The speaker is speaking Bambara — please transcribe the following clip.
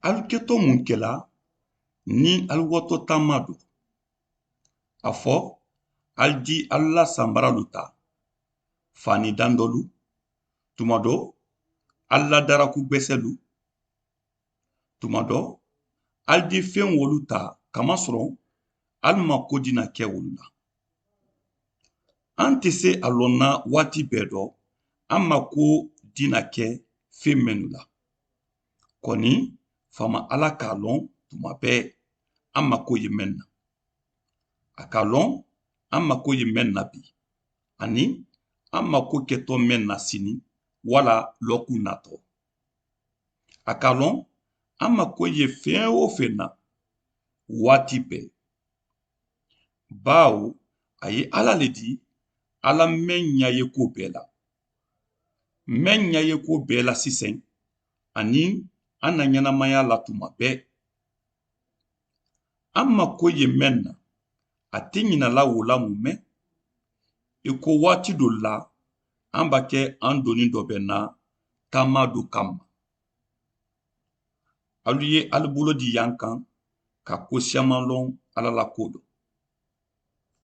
Alu kɛtɔ mun kɛla ni alu wɔtɔ taama don. A fɔ alu di alu la sanbara lu ta fani dandɔlu tuma dɔ alu la daraku gbɛsɛlu tuma dɔ alu di fɛn wolu ta kamasɔrɔ alu ma ko dina kɛ wolu la. An tɛ se a lɔnna waati bɛɛ dɔ an ma ko dina kɛ fɛn minnu la. Kɔni fama Ala k'a lɔn tuma bɛɛ an ma ko ye mɛn na. A k'a lɔn an ma ko ye mɛn na bi ani an ma ko kɛtɔ mɛn na sini wala lɔkun natɔ. A k'a lɔn an ma ko ye fɛn o fɛn na waati bɛɛ. Bawo a ye Ala le di Ala mɛn ɲa ye ko bɛɛ la. Mɛn ɲa ye ko bɛɛ la sisan ani an na ɲɛnamaya la tuma bɛɛ. An ma ko ye mɛn na a tɛ ɲinala o la mun mɛn i ko waati dɔ la an b'a kɛ an doni dɔ bɛ na taama dɔ kama. Alu ye alu bolo di yan kan ka ko caman lɔn Ala la ko dɔn.